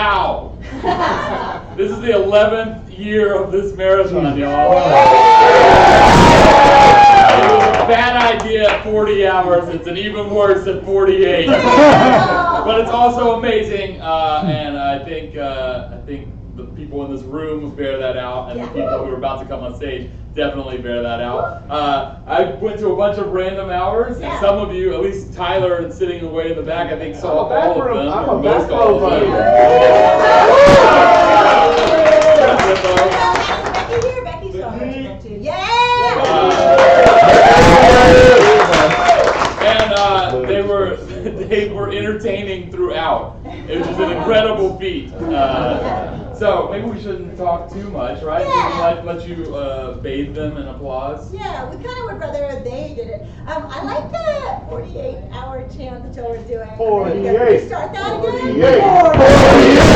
Wow! This is the 11th year of this marathon, y'all. It was a bad idea at 40 hours. It's an even worse at 48. But it's also amazing, and I think the people in this room bear that out, and the people who are about to come on stage definitely bear that out. I went to a bunch of random hours, and some of you, at least Tyler sitting away in the back, I think saw all of them. I'm a most back all row of them. Becky here, Becky's going too. Yeah! And they were entertaining throughout. It was just an incredible feat. So maybe we shouldn't talk too much, right? Yeah. Let you bathe them in applause. Yeah, we kind of would rather they did it. I like the 48-hour chant that y'all were doing. 48. Can we start that again?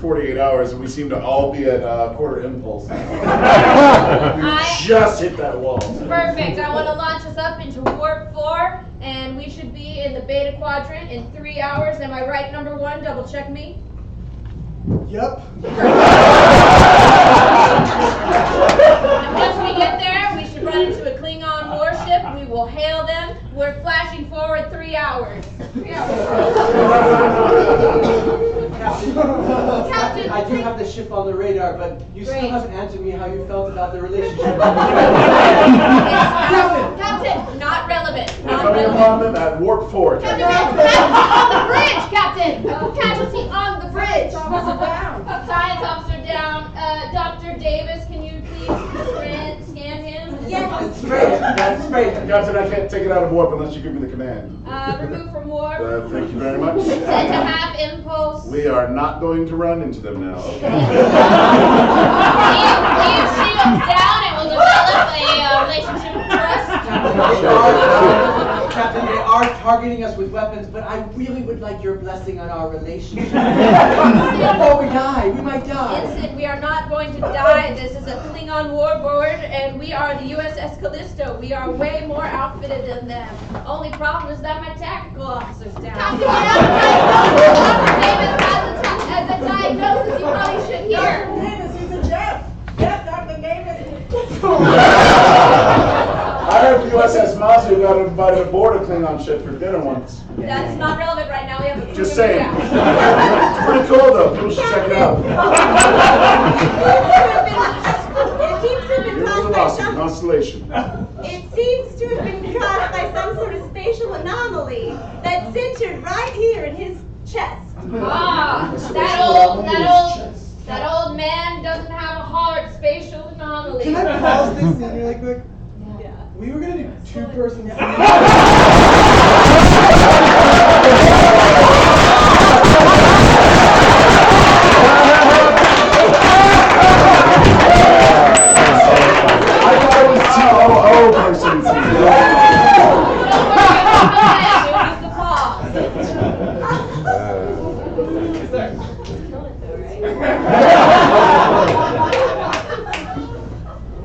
48 hours, and we seem to all be at quarter impulse. We just hit that wall. Perfect. I want to launch us up into warp 4, and we should be in the Beta Quadrant in 3 hours. Am I right, number one? Double check me. Yep. And once we get there, we should run into a Klingon warship. We will hail them. We're flashing forward 3 hours. 3 hours. Captain, I do have the ship on the radar, but you Great. still haven't answered me how you felt about the relationship. Captain, not relevant. Not Coming relevant. upon them at warp 4. Captain, casualty on the bridge, Captain! Casualty on the bridge! Science Officer down. Dr. Davis, can you please scan him? Yes. That's great. That's great. Captain, I can't take it out of warp unless you give me the command. Remove from warp. Thank you very much. Set to half impulse. We are not going to run into them now. Leave shields down and we'll develop a relationship with trust. Captain, they are targeting us with weapons, but I really would like your blessing on our relationship. Before we die, we might die. Ensign, we are not going to die. This is a Klingon warboard, and we are the USS Callisto. We are way more outfitted than them. Only problem is that my tactical officer's down. Davis has a diagnosis you probably should hear. Davis, he's a Jeff. Jeff, Dr. Davis. I heard the USS Mazu got invited aboard a Klingon ship for dinner once. That's not relevant right now. We have to Just saying. Yeah. It's pretty cool though. People should check it out. It seems to have been Here's caused the by Rossi some. constellation. It seems to have been caused by some sort of spatial anomaly that's centered right here in his chest. Ah, that old man doesn't have a hard spatial anomaly. Can I pause this scene really quick? Yeah. We were gonna do two-person scenes. I thought it was TOO person.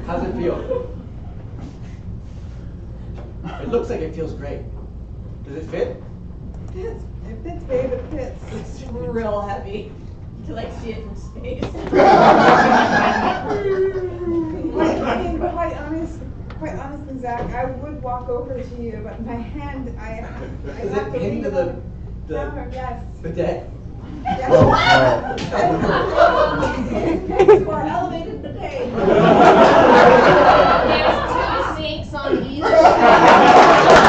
How's it feel? It looks like it feels great. Does it fit? It fits, babe, it fits. It's real heavy to like see it from space. Being quite honestly, Zach, I would walk over to you, but my hand, I Is have it to lean into a little down, yes. the deck? Yes. Or elevated the day. There's 2 sinks on either side.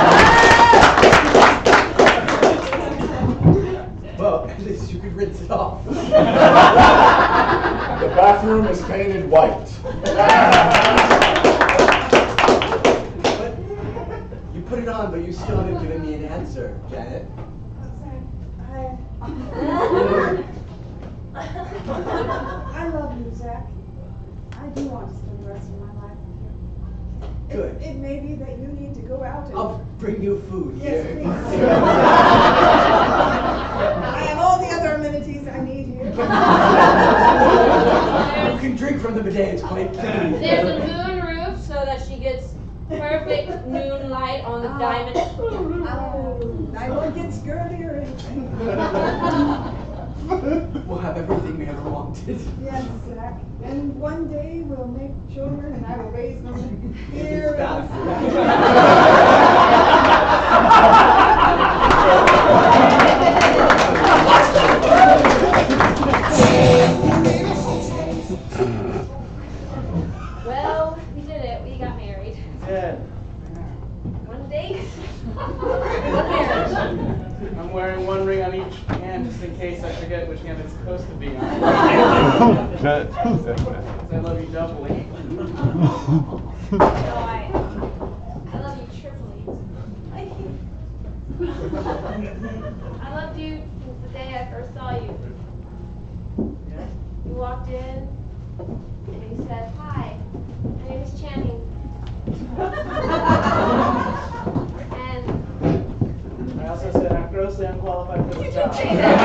Well, at least you could rinse it off. The bathroom is painted white. But you put it on, but you still haven't given me an answer, Janet. I love you, Zach. I do want to spend the rest of my life with you. Good. It may be that you need to go out and... I'll bring you food. Yes, here. please. I have all the other amenities I need here. You can drink from the bidet, it's quite clean. There's a moon roof so that she gets perfect moonlight on the diamond. Oh, I won't get scurvy or anything. We'll have everything we ever wanted. Yes, Zach. And one day we'll make children and I will raise them here. Well, we did it. We got married. Yeah, One date. One marriage. I'm wearing one ring on each hand just in case I forget which hand it's supposed to be on. 'Cause I love you doubly. No, I love you triply. I loved you since the day I first saw you. Yeah. You walked in and you said, "Hi, my name is Channing." And I also said I'm grossly unqualified for this job. say that.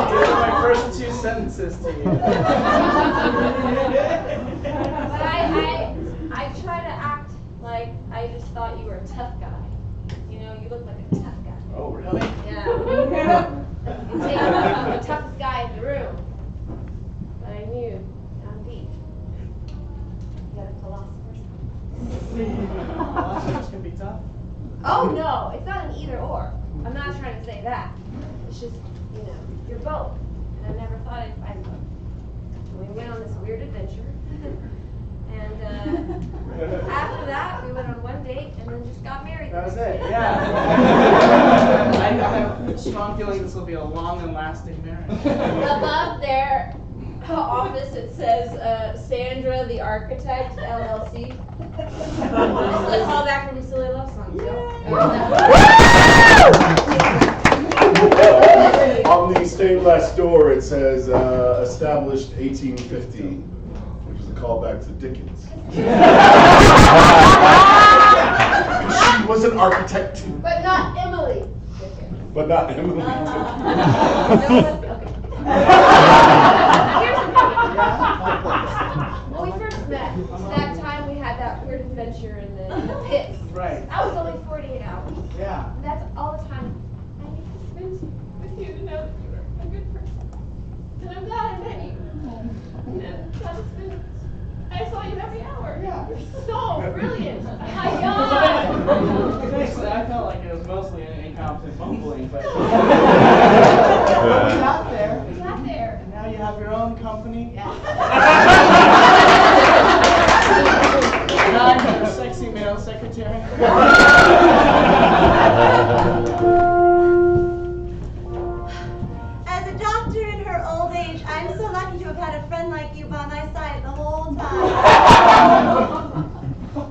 Those are my first 2 sentences to you. But I try to act like I just thought you were a tough guy. You know, you look like a tough guy. Oh, really? Yeah. You say you're the toughest guy in the room. But I knew, down deep, you had a philosopher's Philosophers can be tough. Oh no, it's not an either or. I'm not trying to say that. It's just, you know, you're both. And I never thought I'd find both. And we went on this weird adventure. And after that, we went on one date and then just got married. That was it, yeah. I have a strong feeling this will be a long and lasting marriage. Above their office it says Sandra the Architect, LLC. This is a callback from Silly Love Songs, On the stained glass door, it says established 1850, which is a callback to Dickens. She was an architect too, But not Emily. but not Emily. Okay. Here's the thing. When we first met, that time we had that weird adventure in the pits. Right. That was only 48 hours. Yeah. And that's all the time I need to spend with you to know that you're a good person. And I'm glad I met you. And I saw you every hour. Yeah. You're so brilliant. Oh my God. Actually, I felt like it was mostly an incompetent mumbling, but we got there. We got there. And now you have your own company. Yeah. And I'm your sexy male secretary. As a doctor in her old age, I'm so lucky to have had a friend like you by my side the whole time.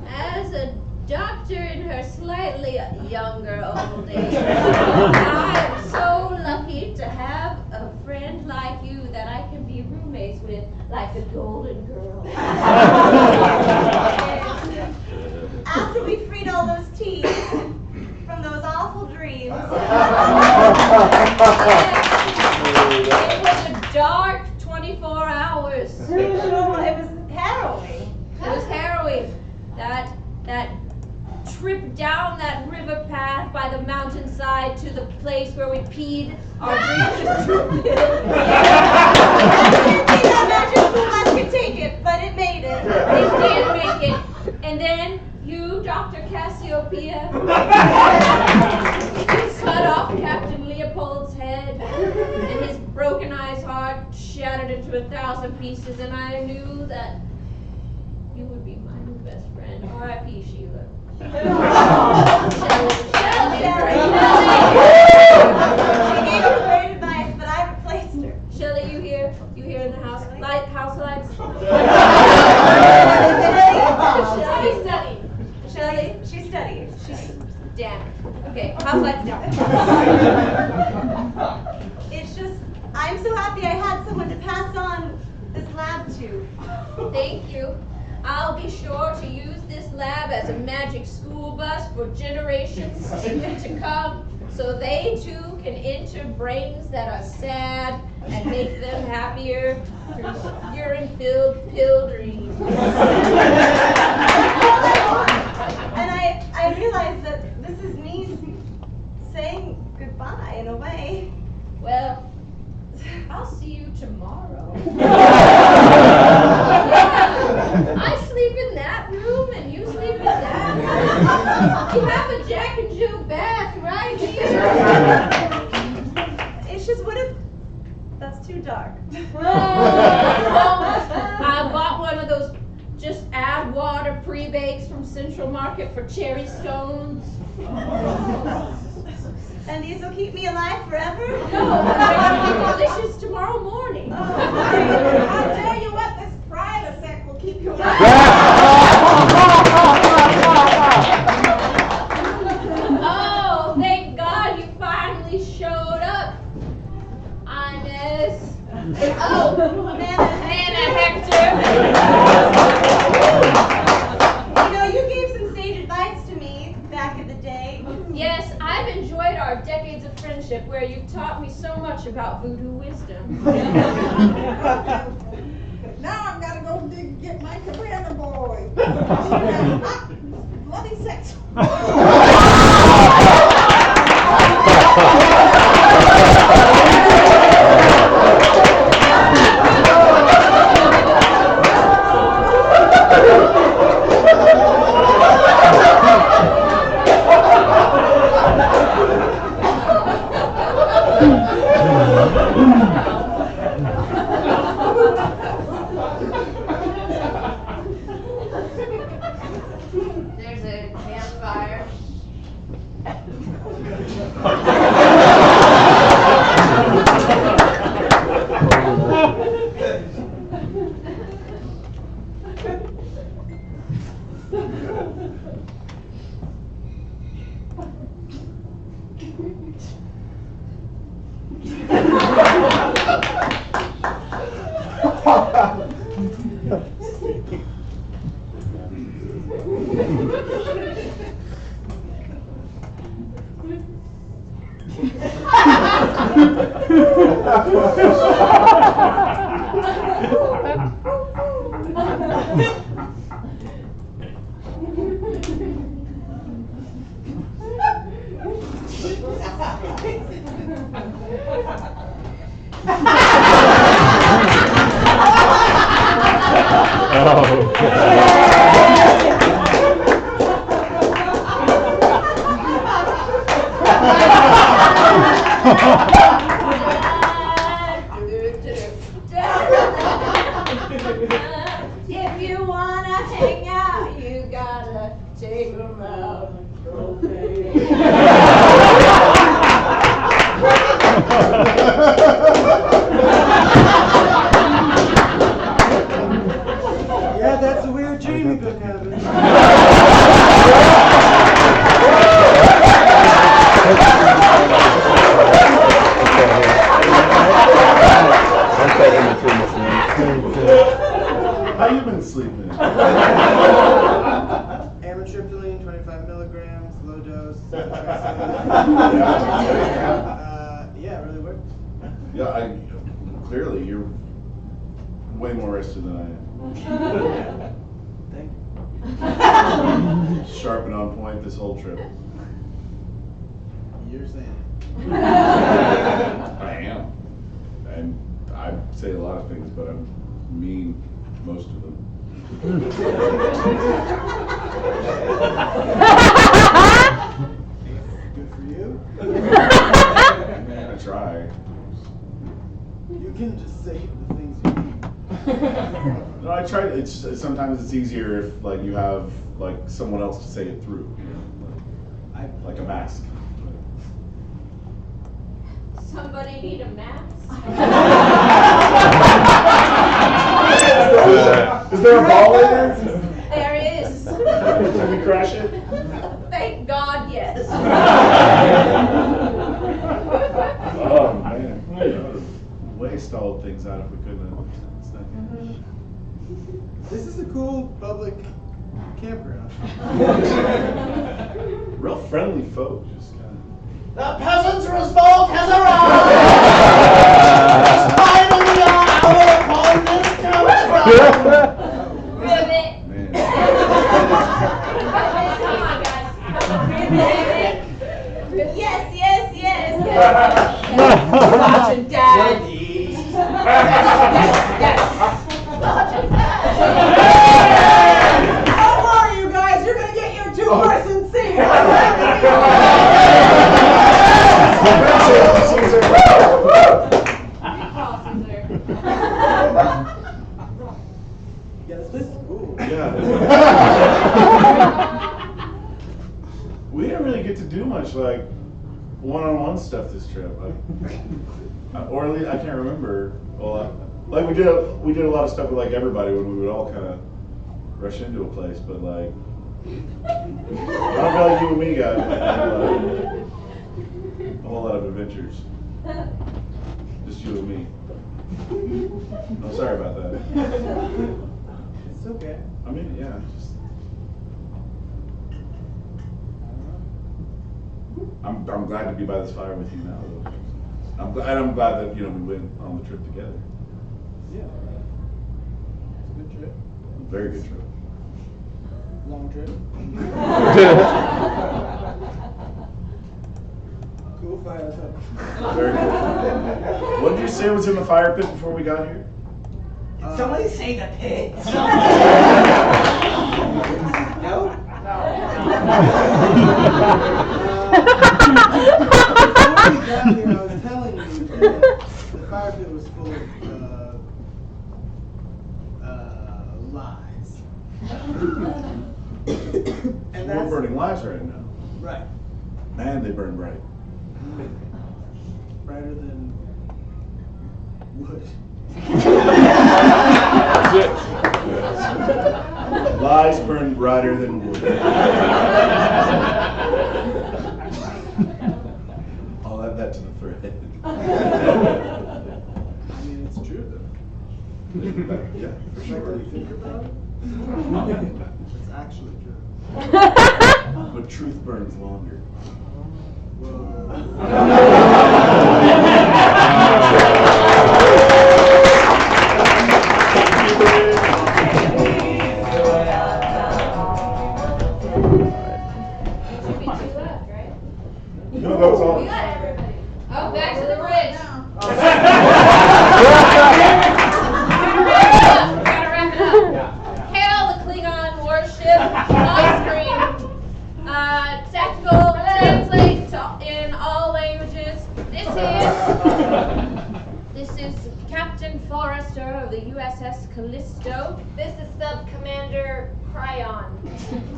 As a doctor in her slightly younger old age, I am so lucky to have a friend like you that I can be roommates with, like the Golden Girl. After we freed all those teens from those awful dreams, It was a dark 24 hours. it was harrowing. It was harrowing. That trip down that river path by the mountainside to the place where we peed our dreams to I didn't think that magic school bus could take it, but it made it. They did make it. And then you, Dr. Cassiopeia, you cut off Captain Leopold's head, and his broken eyes heart shattered into 1,000 pieces, and I knew that you would be my new best friend. R.I.P. Sheila. She gave me great advice, but I replaced her. Shelley, you here? You here in the house? House lights? Shelley studying. Shelley? She's studying. Damn it. Okay, house lights down. It's just, I'm so happy I had someone to pass on this lab to. Thank you. I'll be sure to use this lab as a magic school bus for generations to come, so they too can enter brains that are sad and make them happier through urine-filled pill dreams. And I realized that this is me saying goodbye in a way. Well, I'll see you tomorrow. I sleep in that room and you sleep in that room. You have a Jack and Jill bath right here. It's just, what if that's too dark? I bought one of those just add water pre-bakes from Central Market for cherry stones. And these will keep me alive forever? No, they're delicious tomorrow morning. I'll tell you what, this Prilosec will keep you alive. Oh, thank God you finally showed up, Inez. Oh, Nana Hector. You know, you gave some sage advice to me back in the day. Yes, I've enjoyed our decades of friendship where you've taught me so much about voodoo wisdom. Now I've got to go get my cabana boy. Bloody sex. If you wanna hang out, you gotta take 'em out. Yeah, that's a weird dream you could have. How you been sleeping? Amitriptyline, 25 milligrams, low dose. Yeah, it really worked. Yeah, clearly you're way more rested than I am. Thank you. Sharp and on point this whole trip. You're saying I am. And I say a lot of things, but I mean most of them. good for you. I try. You can just say the things you mean. No, I try. Sometimes it's easier if like you have like someone else to say it through. You know, like a mask. Somebody need a mask? Is there a ball later? There is. Can we crash it? Thank God, yes. Oh man, way stalled things out if we couldn't. It's not good. This is a cool public campground. Real friendly folk, just kind of. The peasants' revolt has arrived! Finally, our hour upon this country! Ribbit. Man. Come on, guys. Ribbit. Yes, yes, yes, yes. Sergeant Dad. Sergeant Dad. Don't worry, you guys, you're gonna get your two-person seat. Yeah, this place is cool. Yeah. We didn't really get to do much like one-on-one stuff this trip, or at least I can't remember. Well, like we did a lot of stuff with like everybody when we would all kind of rush into a place, but like I don't feel like you and me got a whole lot of adventures. Just you and me. I'm sorry about that. It's okay. I mean, yeah, just. I'm glad to be by this fire with you now. Though. I'm glad that we went on the trip together. Yeah. It's a good trip. Very good trip. Long trip. Cool fire. Very good. What did you say was in the fire pit before we got here? Somebody say the pit. No? Before we got here, I was telling you that the fire pit was full of lies. And We're burning lives right now. right. Man, they burn bright. Brighter than wood. That's it. Lies burn brighter than wood. I'll add that to the thread. I mean, it's true though. Yeah, for Like sure. when you think about it, it's actually true. But truth burns longer. Should be 2 left, right? No, that was all. We got everybody. Oh, back to the bridge. Gotta wrap it up. Hail the Klingon warship on screen. Tactical translate in all languages. This is Captain Forrester of the USS Callisto. This is Sub-Commander Cryon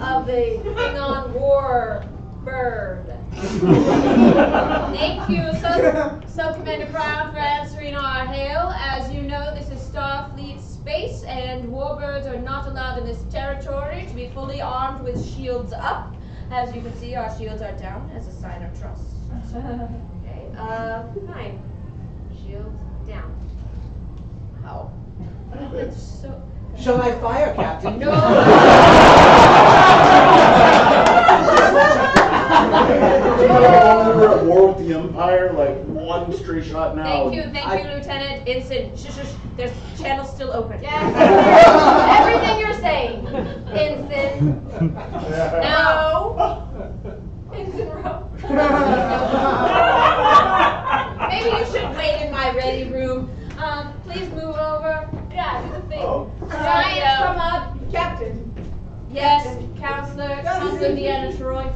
of the Klingon War Bird. Thank you, Sub-Commander Cryon, for answering our hail. As you know, this is Starfleet space, and warbirds are not allowed in this territory to be fully armed with shields up. As you can see, our shields are down as a sign of trust. Okay, fine. Shields down. How? It's so... Shall I fire, Captain? No! You know, when we were at war with the Empire, like one stray shot now. Thank you, Lieutenant. Ensign. Shush, shush. There's channels still open. Yes. Everything you're saying, Ensign. No. Ensign Rowe. Maybe you should wait in my ready room. Please move over. Yeah, do the thing. Giants come up. Captain. Yes, Counselor Deanna Troy. It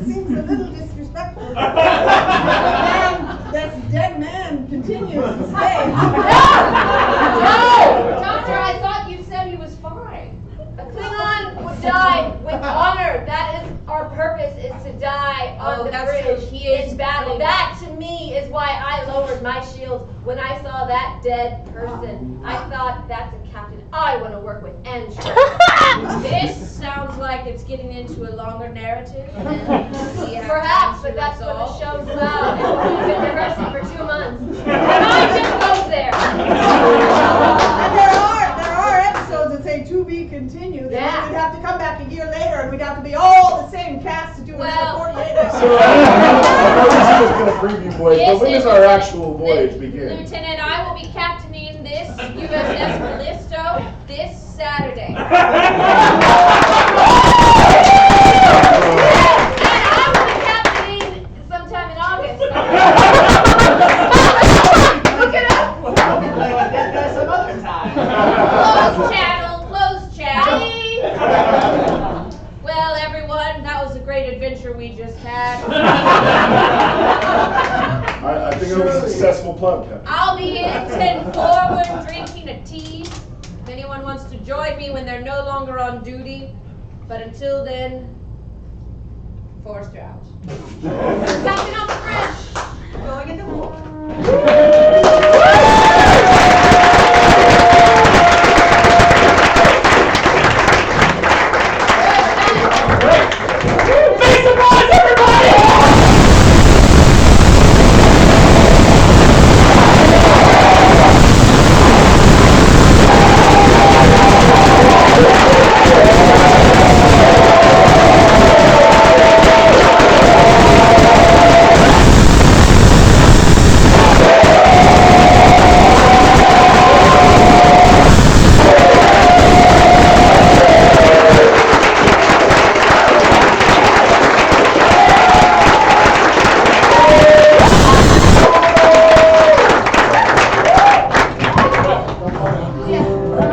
seems a little disrespectful. The man that's dead man continues to stay. No! Doctor, I thought you said he was fine. A Klingon would die with honor. That is our purpose, is to die on the bridge. true. He is in battle. battling. That to me is why I lowered my shield when I saw that dead person. I thought, that's a captain I want to work with and trust. This sounds like it's getting into a longer narrative. Perhaps, but that's what the show's about. And we've been rehearsing for 2 months. And I just goes there. And there are episodes that say to be continued. And Yeah. we'd have to come back a year later and we'd have to be all the same cast to do it Well- for 48 hours. So, I know this is just gonna preview voyage, but when does our actual voyage begin? Lieutenant, I will be captaining this USS Callisto this Saturday. And I will be captaining sometime in August. Look it up. There's some other time. Closed channel. Well, everyone, that was a great adventure we just had. I think it was a successful plug, Captain. I'll be in 10 forward drinking a tea. If anyone wants to join me when they're no longer on duty. But until then, Forrester out. Captain off the bridge. Going into war. Make some noise, everybody!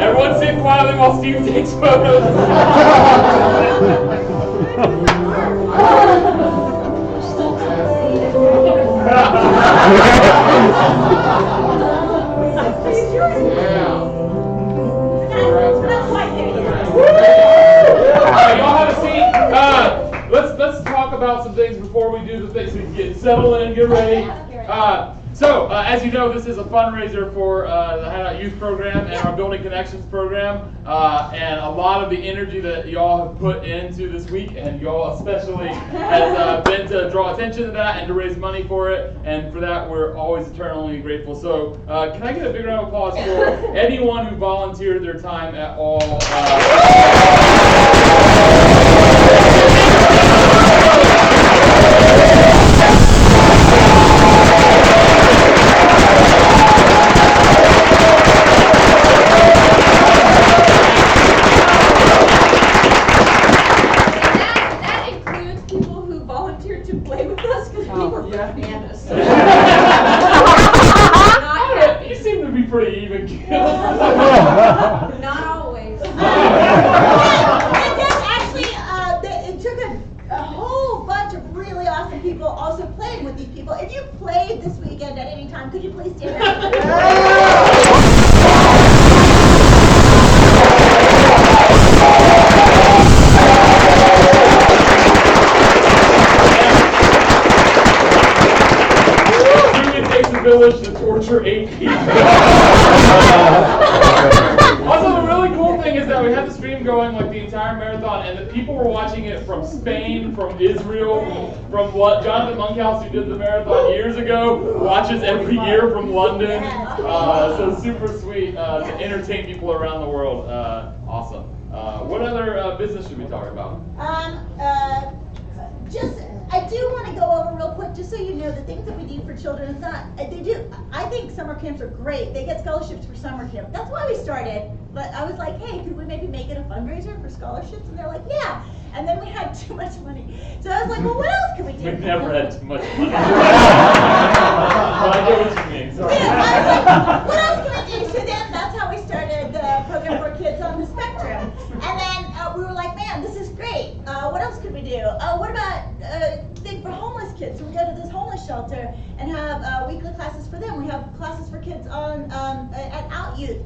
Everyone sit quietly while Steve takes photos. That's quite there. Alright, y'all have a seat. before we do the thing, so you can get settled in, get ready. As you know, this is a fundraiser for the Hideout Youth Program and our Building Connections program. And a lot of the energy that y'all have put into this week, and y'all especially, has been to draw attention to that and to raise money for it. And for that, we're always eternally grateful. So can I get a big round of applause for anyone who volunteered their time at all? You seem to be pretty even killed. Not always. It took a whole bunch of really awesome people also playing with these people. If you played this weekend at any time, could you please stand up? Village to torture 8 people. Also, the really cool thing is that we had the stream going like the entire marathon, and the people were watching it from Spain, from Israel, from what Jonathan Monkhouse, who did the marathon years ago, watches every year from London. So super sweet to entertain people around the world. Awesome. What other business should we talk about? I do want to go over real quick, just so you know, the things that we do for children. It's not, I think summer camps are great. They get scholarships for summer camp. That's why we started. But I was like, hey, could we maybe make it a fundraiser for scholarships? And they're like, yeah. And then we had too much money. So I was like, well, what else can we do? We've never had too much money. But I get what you mean. Sorry. Yeah, I was like, what else can we do? So then that's how we started the program for kids on the spectrum. And then we were like, man, this is great. What else could we do? What about thing for homeless kids? So we go to this homeless shelter and have weekly classes for them. We have classes for kids on at Out Youth.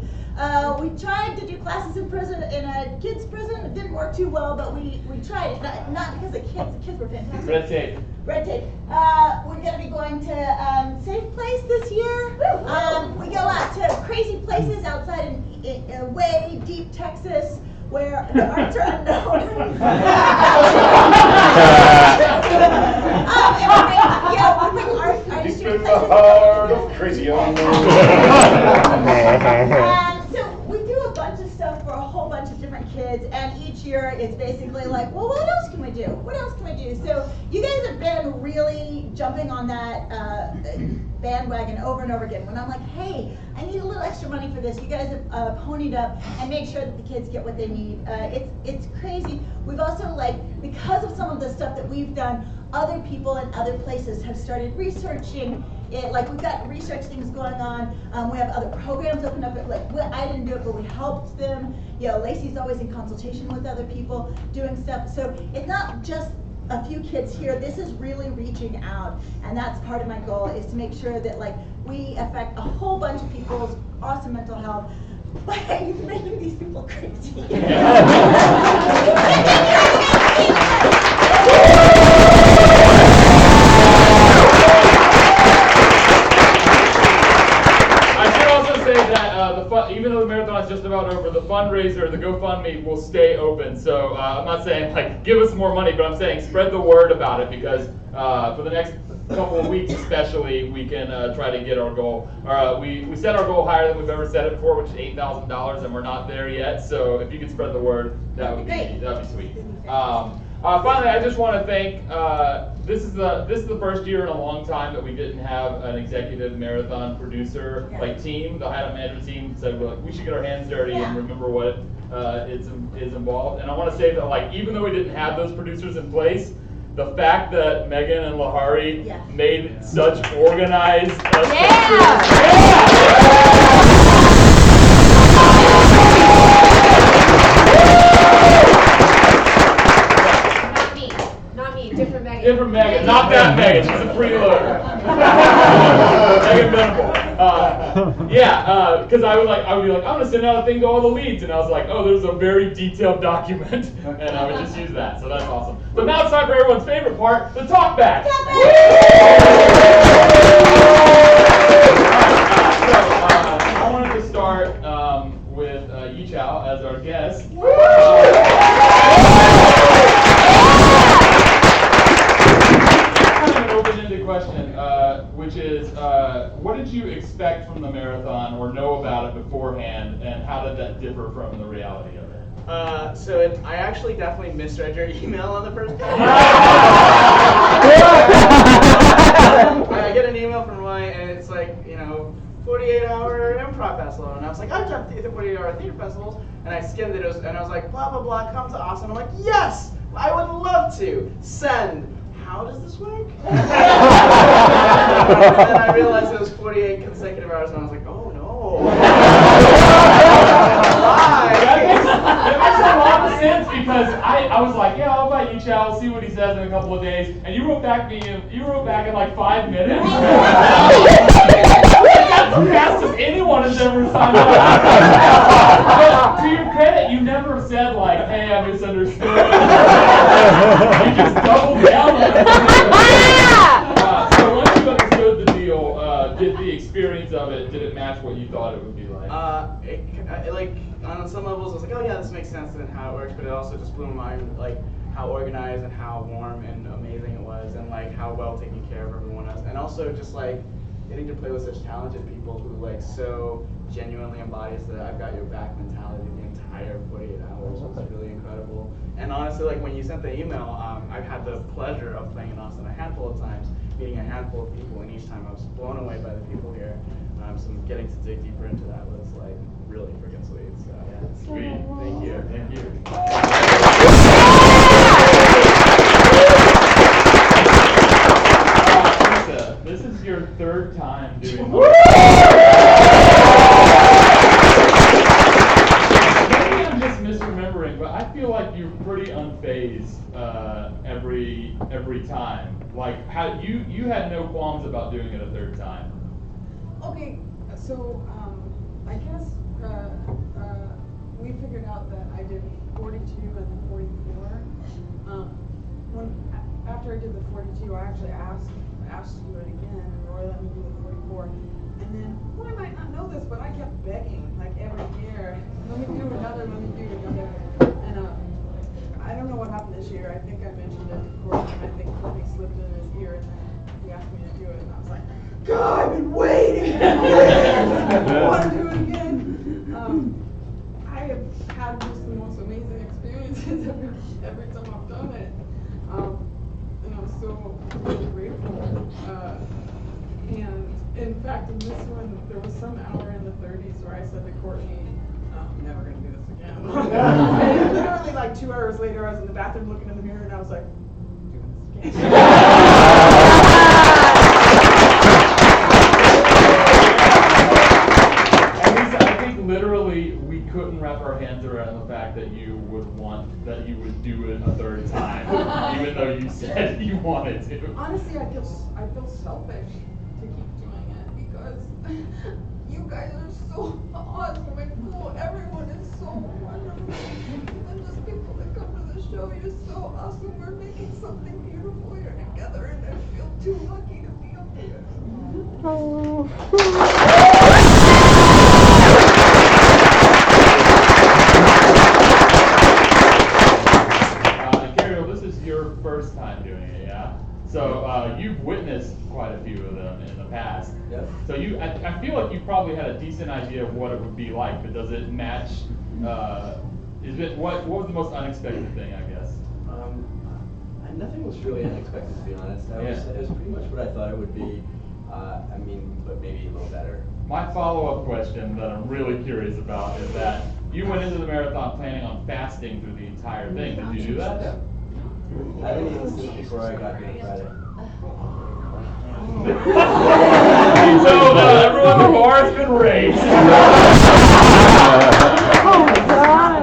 We tried to do classes in a kids prison. It didn't work too well, but we tried it. Not because of the kids were fantastic. Red tape. Red tape. We're going to be going to Safe Place this year. We go out to crazy places outside in way deep Texas where the arts are unknown. We bring artistry Deep in the places. heart of crazy unknown. So we do a bunch of stuff for a whole bunch of different kids, and each year it's basically like, well, what else can we do? What else can we do? So you guys have been really jumping on that bandwagon over and over again. When I'm like, hey, I need a little extra money for this, you guys have ponied up and made sure that the kids get what they need. It's crazy. We've also, because of some of the stuff that we've done, other people in other places have started researching it. We've got research things going on. We have other programs open up. I didn't do it, but we helped them. Lacey's always in consultation with other people doing stuff. So it's not just a few kids here. This is really reaching out, and that's part of my goal, is to make sure that we affect a whole bunch of people's awesome mental health by making these people crazy. Even though the marathon is just about over, the fundraiser, the GoFundMe, will stay open. So I'm not saying give us more money, but I'm saying spread the word about it, because for the next couple of weeks especially, we can try to get our goal. We set our goal higher than we've ever set it before, which is $8,000, and we're not there yet. So if you could spread the word, that would be sweet. Finally, I just want to thank. This is the first year in a long time that we didn't have an executive marathon producer team. The Hideout management team said we should get our hands dirty and remember what is involved. And I want to say that even though we didn't have those producers in place, the fact that Megan and Lahari made such organized Different Megan. Different Megan, not that Megan. She's a freeloader. Megan Venable. Because I would be like, I'm gonna send out a thing to all the leads, and I was like, oh, there's a very detailed document, and I would just use that. So that's awesome. But now it's time for everyone's favorite part, the talk back. I wanted to start with Yi Chao as our guest. Kind of an open-ended question, which is, what did you expect from the marathon or know about it beforehand, and how did that differ from the reality of it? I actually definitely misread your email on the first page. I get an email from Ryan, and it's like, 48-hour improv festival, and I was like, I've done 48-hour theater festivals, and I skimmed it, and I was like, blah, blah, blah, come to Austin. I'm like, yes, I would love to. Send. How does this work? And then I realized it was 48 consecutive hours, and I was like, oh no. That makes a lot of sense, because I was like, yeah, I'll invite Yi Chao, I'll see what he says in a couple of days, and you wrote back in like 5 minutes. That's the fastest anyone has ever signed up. But to your credit, you never said like, hey, I misunderstood. You just doubled down on it. So once you understood the deal, did the experience of it, did it match what you thought it would be like? On some levels, I was like, oh yeah, this makes sense and how it works, but it also just blew my mind, like how organized and how warm and amazing it was, and like how well taken care of everyone else, and also just like getting to play with such talented people who like so genuinely embodies the I've got your back mentality the entire 48 hours was really incredible. And honestly, like when you sent the email, I've had the pleasure of playing in Austin a handful of times, meeting a handful of people, and each time I was blown away by the people here. So getting to dig deeper into that was like really freaking sweet. So yeah, Sweet. Thank you. Thank you. Lisa, this is your third time doing this. Maybe I'm just misremembering, but I feel like you're pretty unfazed every time. Like how you had no qualms about doing it a third time. Okay, so I guess we figured out that I did 42 and then 44. After I did the 42, I actually asked to do it again, or let me do the 44. And then, well, I might not know this, but I kept begging like every year, let me do another. And I don't know what happened this year. I think I mentioned it to Courtney, and I think Courtney slipped in his ear, and then he asked me to do it, and I was like, God, I've been waiting. I want to do it again. I have had just the most amazing experiences every time I've done it. And I'm so really grateful. And in fact, in this one, there was some hour in the 30s where I said to Courtney, I'm never going to do this again. And literally like 2 hours later, I was in the bathroom looking in the mirror, and I was like, doing this again. Literally, we couldn't wrap our hands around the fact that you would do it a third time, even though you said you wanted to. Honestly, I feel selfish to keep doing it because you guys are so awesome and cool. Everyone is so wonderful, and just people that come to the show, you're so awesome. We're making something beautiful here together, and I feel too lucky to be up here. First time doing it, yeah? So you've witnessed quite a few of them in the past. Yep. So I feel like you probably had a decent idea of what it would be like, but does it match, what was the most unexpected thing, I guess? Nothing was really unexpected, to be honest. It was pretty much what I thought it would be, but maybe a little better. My follow-up question that I'm really curious about is that you went into the marathon planning on fasting through the entire thing. Did you do that? I didn't even sleep before I got here Friday. So everyone, the bar has been raised.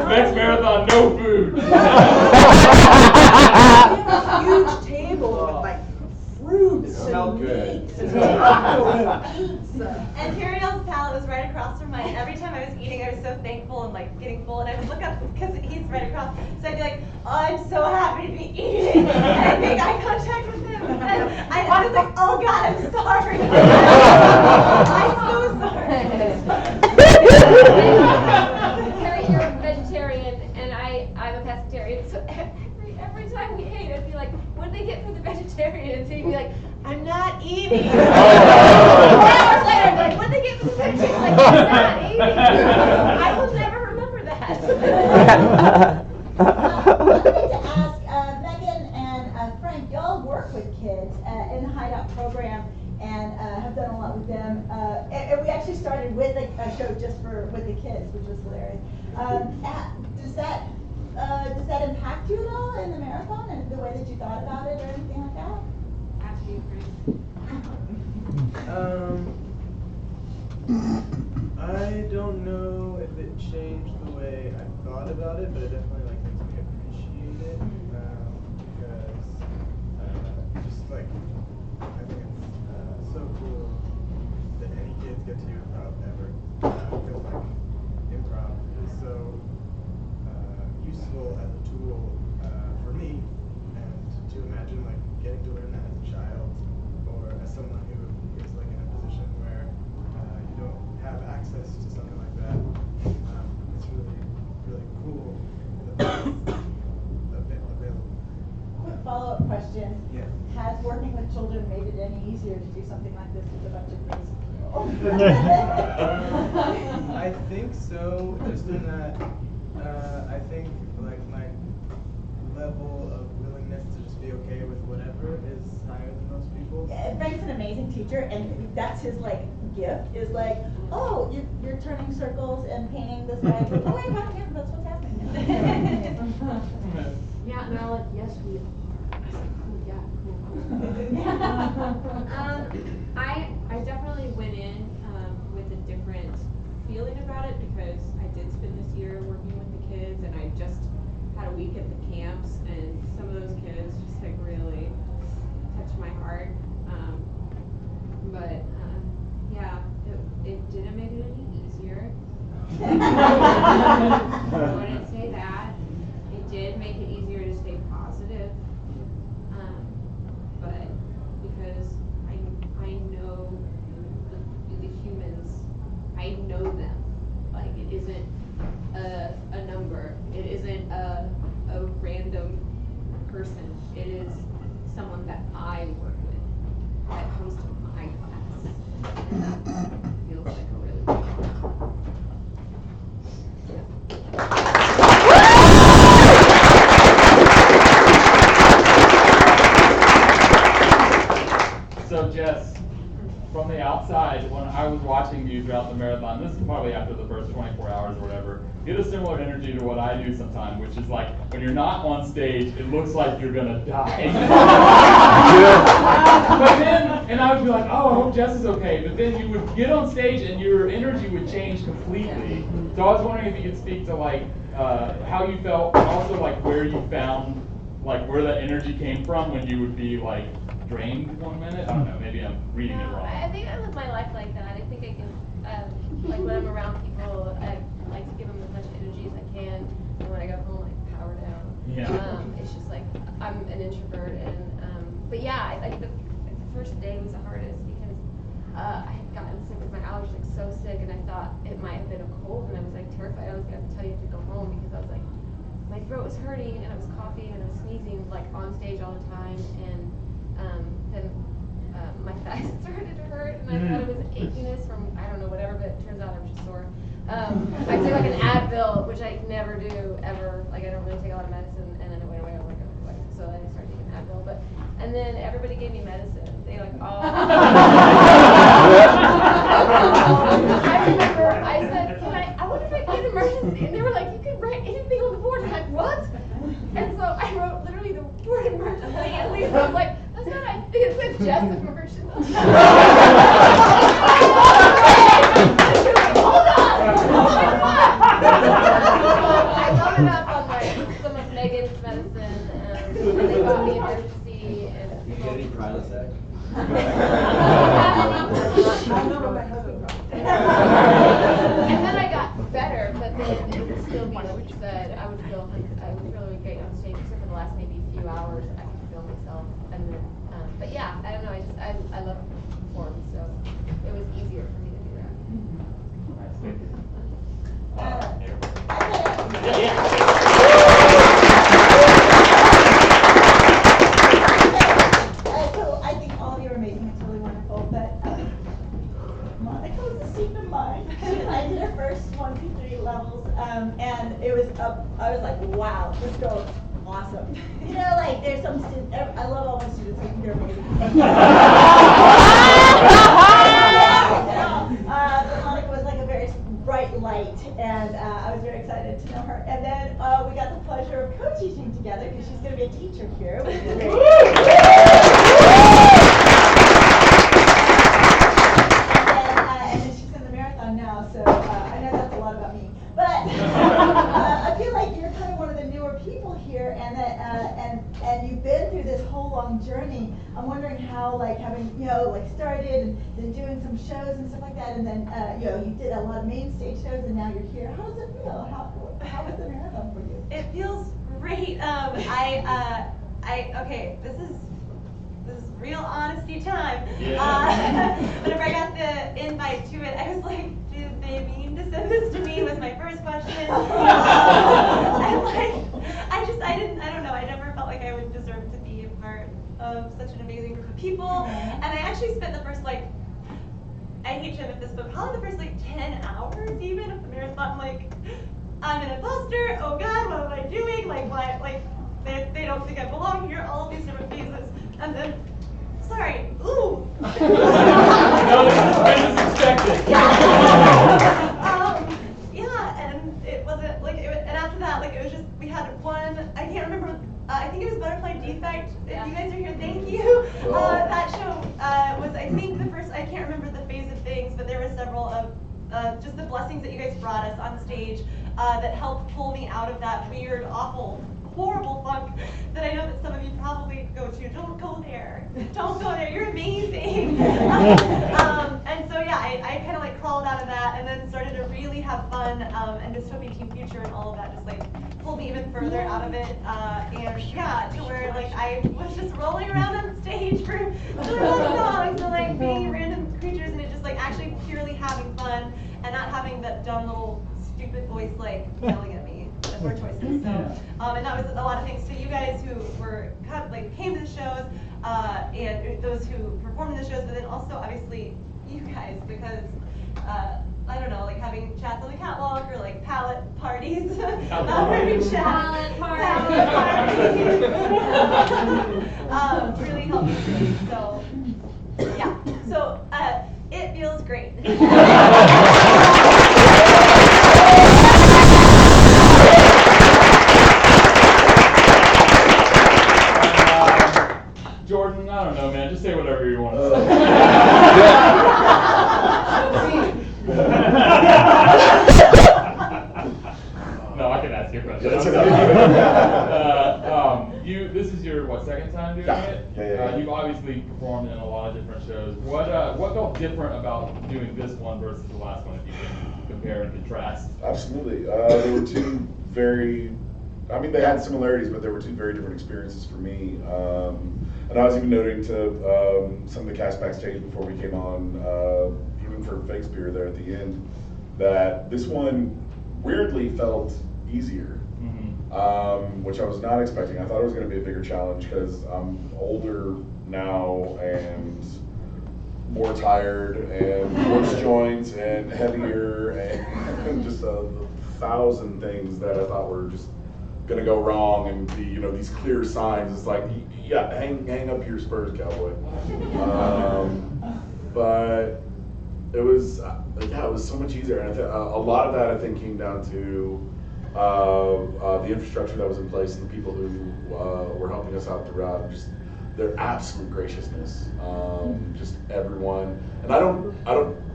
Next marathon, no food. Huge table with like fruits It smelled and good. meats and tacos and pizza. And here because he's right across. So I'd be like, oh, I'm so happy to be eating. And I'd make eye contact with him. And I was like, oh God, I'm sorry. I'm so sorry. Carrie, you're a vegetarian, and I'm a pescatarian. So every time we ate, I'd be like, what do they get for the vegetarian? And he'd be like, I'm not eating. 4 hours later, I'd be like, what do they get for the vegetarian? Like, I'm not eating. I will never remember that. I wanted to ask Megan and Frank, y'all work with kids in the Hideout program and have done a lot with them. And we actually started with a show just with the kids, which was hilarious. Does that impact you at all in the marathon and the way that you thought about it or anything like that? Ask you, Frank. I don't know if it changed the way I thought about it, but it definitely like makes me appreciate it because just like I think it's so cool that any kids get to do improv ever because like improv is so useful as a tool for me, and to imagine like getting to learn that as a child or as someone who is like in a position where you don't have access to something like that. It's really, really cool that that's available. Quick follow-up question. Yeah. Has working with children made it any easier to do something like this with a bunch of crazy people? I think so, just in that I think like my level of willingness to just be okay with whatever is higher than most people. Yeah, Frank's an amazing teacher, and that's his like gift. Is like, oh, you're turning circles and painting this way. Oh wait, wow, yeah, that's what's happening. Yeah, and they're all like, yes, we are. I was like, cool, yeah, cool. I definitely went in with a different feeling about it because I did spend this year working with the kids, and I just had a week at the camps, and some of those kids just like really touched my heart. But yeah, it didn't make it any easier. I wouldn't say that. It did make it easier to stay positive. But because I know the humans, I know them. Like it isn't a number. It isn't a random person. It is someone that I work with that comes to my class. And that feels like a really big So Jess, from the outside, when I was watching you throughout the marathon, this is probably after the first 24 hours or whatever, you had a similar energy to what I do sometimes, which is like, when you're not on stage, it looks like you're gonna die. But then, and I would be like, oh, I hope Jess is okay. But then you would get on stage and your energy would change completely. So I was wondering if you could speak to like, how you felt, and also like where you found, like where that energy came from when you would be like, drained 1 minute? I don't know, maybe I'm reading it wrong. I think I live my life like that. I think I can, like when I'm around people, I like to give them as much energy as I can. And when I go home, like power down. Yeah. It's just like, I'm an introvert. But yeah, I think the first day was the hardest because I had gotten sick with my allergies, like so sick, and I thought it might have been a cold, and I was like terrified. I was gonna have to tell you to go home because I was like, my throat was hurting, and I was coughing, and I was sneezing, like on stage all the time, and then my thighs started to hurt, and I thought it was achiness from, I don't know, whatever, but it turns out I was just sore. I took like an Advil, which I never do, ever. Like, I don't really take a lot of medicine, and then it went away. I was like, oh, so I started taking Advil. And then everybody gave me medicine. They like, oh. I remember I said, I wonder if I can get an emergency. And they were like, you can write anything on the board. I'm like, what? And so I wrote literally the word emergency, and Lisa was like, that's not, I think it said just emergency. Hold on! I loaded up on like some of Megan's medicine, and they got me emergency. And you get any Prilosec? I know what my husband got. And then I got better, but then it would still be what you said. I was like, wow, this girl is awesome. You know, like there's some students, I love all my students, I think they're amazing. But Monica was like a very bright light, and I was very excited to know her. And then we got the pleasure of co-teaching together because she's going to be a teacher here, which is great. And then she's in the marathon now, so I know that's a lot about me. But I feel like you're kind of one of the newer people here, and that and you've been through this whole long journey. I'm wondering how, like, having started and then doing some shows and stuff like that, and then you did a lot of main stage shows, and now you're here. How does it feel? How was the marathon for you? It feels great. Okay, this is real honesty time. Yeah. Whenever I got the invite to it, I was like, did they mean to send this to me? Was my first question. And like, I don't know. I never felt like I would deserve to be a part of such an amazing group of people. And I actually spent the first I hate to admit this, but probably the first 10 hours even of the marathon, like, I'm an imposter. Oh God, what am I doing? Like, why? Like, they don't think I belong here. All of these different phases, and then. Sorry. Ooh. No, this is expected. Yeah, and it wasn't and after that, it was just we had one. I can't remember. I think it was Butterfly Defect. If you guys are here, thank you. That show was, I think, the first. I can't remember the phase of things, but there were several of just the blessings that you guys brought us on stage that helped pull me out of that weird, awful, horrible funk that I know that some of you probably go to. Don't go there. Don't go there. You're amazing. And so yeah, I kind of crawled out of that and then started to really have fun. And Dystopian Team Future and all of that just pulled me even further out of it. And yeah, to where I was just rolling around on stage for really long songs and being random creatures, and it just actually purely having fun and not having that dumb little stupid voice yelling at me for choices. So and that was a lot of thanks to you guys who were came to the shows and those who performed in the shows, but then also obviously you guys, because I don't know, having chats on the catwalk or palette parties. Palette parties. Really helped me through. So yeah. So it feels great. Jordan, I don't know, man. Just say whatever you want to say. No, I can ask you a question. This is your second time doing it? Yeah. You've obviously performed in a lot of different shows. What felt different about doing this one versus the last one, if you can compare and contrast? Absolutely. There were two very, they had similarities, but there were two very different experiences for me. And I was even noting to some of the cast backstage before we came on, even for Fakespeare there at the end, that this one weirdly felt easier, which I was not expecting. I thought it was going to be a bigger challenge because I'm older now and more tired and worse joints and heavier and just a thousand things that I thought were just gonna go wrong and be, these clear signs. It's hang up your spurs, cowboy. But it was, it was so much easier. And a lot of that, I think, came down to the infrastructure that was in place and the people who were helping us out throughout, just their absolute graciousness. Just everyone, and I don't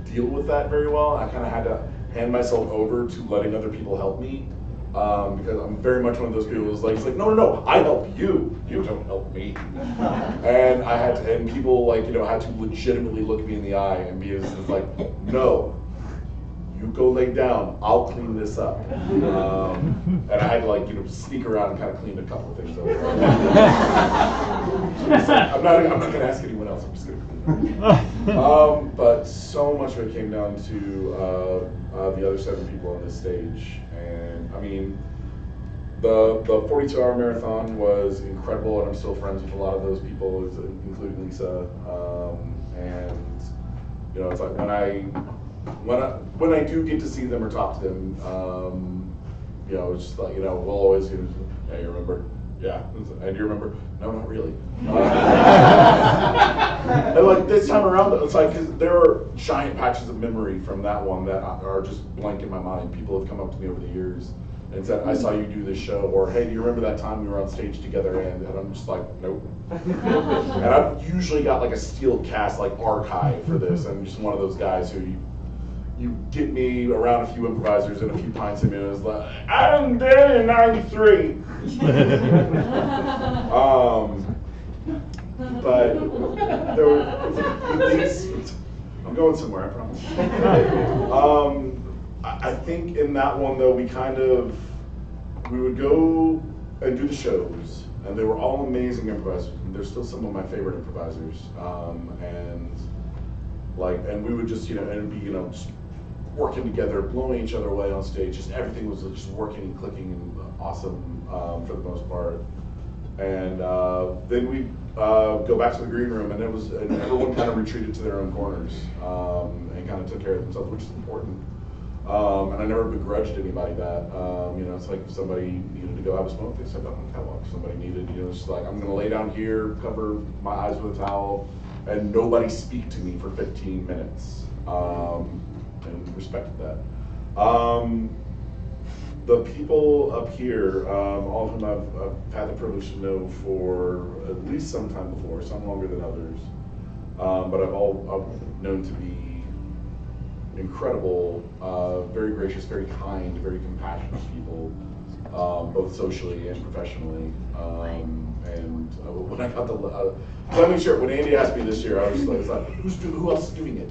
deal with that very well. I kind of had to hand myself over to letting other people help me. Because I'm very much one of those people who's no, I help you. You don't help me. And I had to, and people had to legitimately look me in the eye and be no, you go lay down. I'll clean this up. And I had to sneak around and kind of clean a couple of things over. I'm not gonna ask anyone else. I'm just gonna clean it. But so much of it came down to the other 7 people on this stage. And the 42-hour marathon was incredible, and I'm still friends with a lot of those people, including Lisa. And it's when I do get to see them or talk to them, you know, it's just like, you know, we'll always, you know, hey, you remember? Yeah. And you remember? No, not really. And like this time around, it's like, 'cause there are giant patches of memory from that one that are just blank in my mind. People have come up to me over the years and said, I saw you do this show, or hey, do you remember that time we were on stage together? And I'm just like, nope. And I've usually got like a steel cast like archive for this. I'm just one of those guys who you get me around a few improvisers and a few pints in me, and it's like, I'm dead in '93. But there were these. I'm going somewhere, I promise. I think in that one though, we would go and do the shows, and they were all amazing improvisers. They're still some of my favorite improvisers, and we would just, you know, and it'd be, you know, just working together, blowing each other away on stage. Just everything was just working and clicking and awesome for the most part. And then we go back to the green room, and everyone kind of retreated to their own corners and kind of took care of themselves, which is important. And I never begrudged anybody that. You know, it's like if somebody needed to go have a smoke, they stepped out on the catwalk. If somebody needed, you know, it's just like, I'm going to lay down here, cover my eyes with a towel, and nobody speak to me for 15 minutes. And respected that. The people up here, all of whom I've had the privilege to know for at least some time before, some longer than others, but I've known to be incredible, very gracious, very kind, very compassionate people, both socially and professionally. And when I got let me share. When Andy asked me this year, I was like, who else is doing it?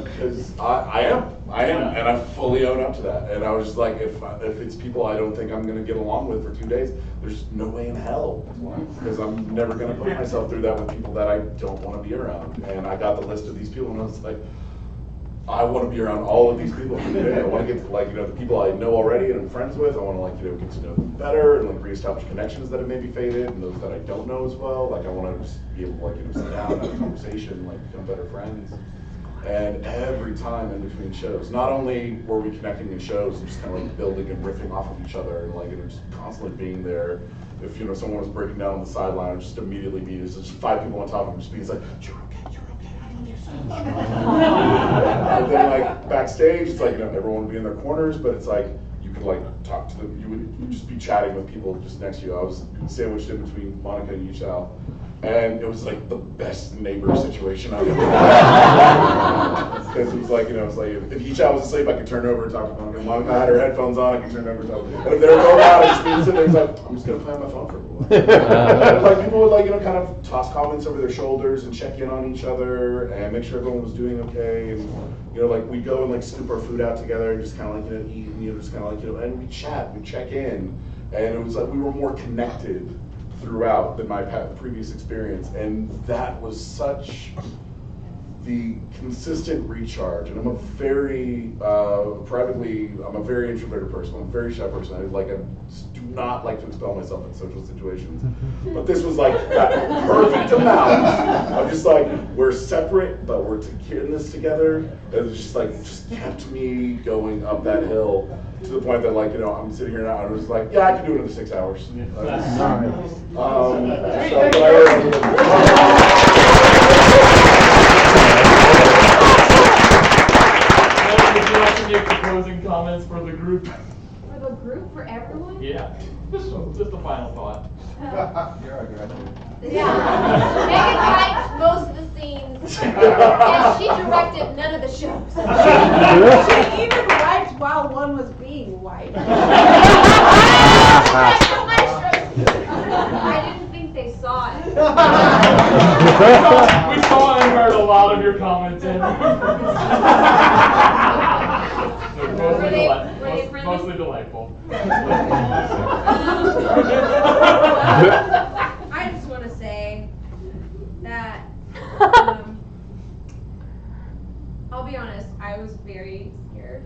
Because I am, and I fully own up to that. And I was just like, if it's people I don't think I'm going to get along with for 2 days, there's no way in hell, because I'm never going to put myself through that with people that I don't want to be around. And I got the list of these people, and I was like, I want to be around all of these people. I want to get to, like, you know, the people I know already and I'm friends with. I want to, like, you know, get to know them better and like reestablish connections that have maybe faded, and those that I don't know as well. Like, I want to just be able to, like, you know, sit down, have a conversation, like, become better friends. And every time in between shows, not only were we connecting in shows and just kind of like building and riffing off of each other, and like, you know, just constantly being there. If, you know, someone was breaking down on the sideline, I'd just immediately be just 5 people on top of them, just being like, you're okay. And then like backstage, it's like, you know, everyone would be in their corners, but it's like you could like talk to them. You would just be chatting with people just next to you. I was sandwiched in between Monica and Yichao, and it was like the best neighbor situation I've ever had. Because it was like, you know, it's like if Yichao was asleep, I could turn over and talk to Monica. If Monica had her headphones on, I could turn over and talk to her. And if they were going out, I'd just be sitting there, it's like, I'm just gonna play on my phone for a while. And like people would, like, you know, kind of toss comments over their shoulders and check in on each other and make sure everyone was doing okay. And, you know, like we'd go and like scoop our food out together and just kind of like, you know, eat, and, you know, just kind of like, you know, and we'd chat, we'd check in, and it was like we were more connected throughout than my previous experience, and that was such the consistent recharge. And I'm a very privately, I'm a very introverted person. I'm a very shy person. I do not like to expel myself in social situations. But this was like that perfect amount of just like, we're separate, but we're in this together. And it was just like, just kept me going up that hill to the point that, like, you know, I'm sitting here now and I was like, yeah, I can do another 6 hours. Would you like to make the closing comments for the group? For the group, for everyone? Yeah, just a final thought. You're a graduate. Yeah. Megan writes most of the scenes, and she directed none of the shows. She even wiped while one was being wiped. I didn't think they saw it. We saw and heard a lot of your comments, and mostly delightful. I just want to say that I'll be honest, I was very scared.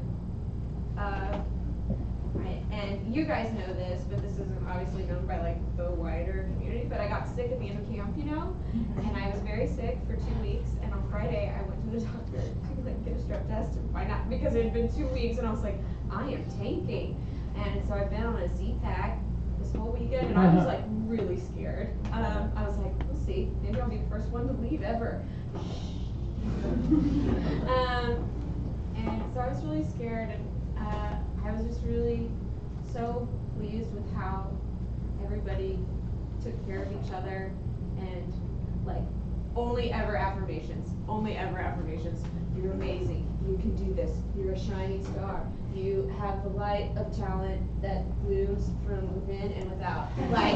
And you guys know this, but this isn't obviously known by like the wider community, but I got sick at the end of camp, you know? And I was very sick for 2 weeks, and on Friday I went to the doctor to like get a strep test and find out, because it had been 2 weeks, and I was like, I am tanking. And so I've been on a Z-Pack this whole weekend, and I was like really scared. I was like, we'll see, maybe I'll be the first one to leave ever. And so I was really scared, and I was just really so pleased with how everybody took care of each other, and like only ever affirmations. You're amazing. You can do this. You're a shining star. You have the light of talent that blooms from within and without. Like,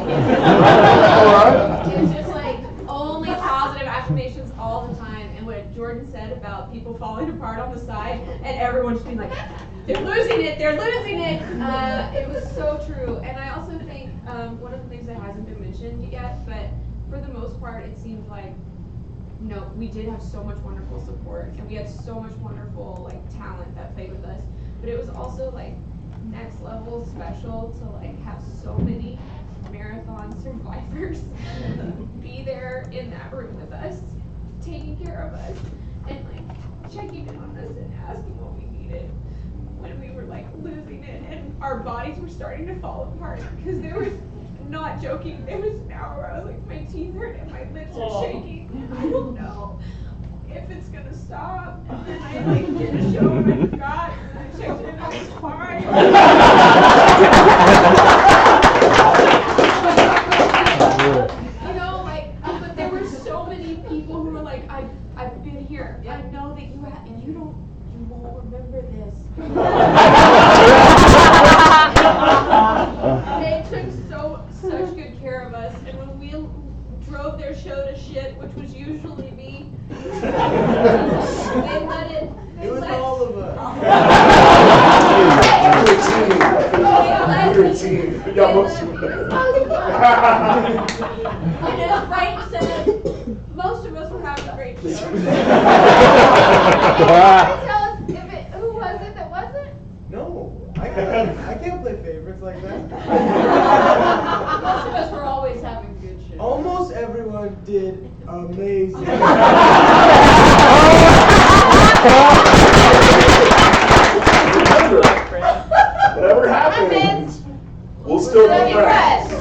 it's just like only positive affirmations all the time. And what Jordan said about people falling apart on the side and everyone just being like, they're losing it. It was so true. And I also think one of the things that hasn't been mentioned yet, but for the most part, it seemed like, we did have so much wonderful support, and we had so much wonderful like talent that played with us. But it was also like next level special to like have so many marathon survivors be there in that room with us, taking care of us, and like checking in on us and asking what we needed when we were like losing it and our bodies were starting to fall apart. Because there was, not joking, there was an hour where I was like, my teeth hurt and my lips are shaking. I don't know if it's gonna stop. And then I like did a show and I forgot, and I checked it and I was fine. But there were so many people who were like, I've been here. I know that you have, and you won't remember this. They took such good care of us, and when we drove their show to shit, which was usually me, they let it. It was all of us. You're a team. Yeah, most of them. And as Frank said, most of us were having a great show. Can you tell us who was it that wasn't? No, I can't play favorites like that. Most of us were always having good shows. Almost everyone did amazing. Whatever happens, we'll still be friends.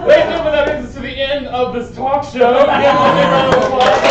Ladies and gentlemen, that brings us to the end of this talk show. Give them a big round of applause.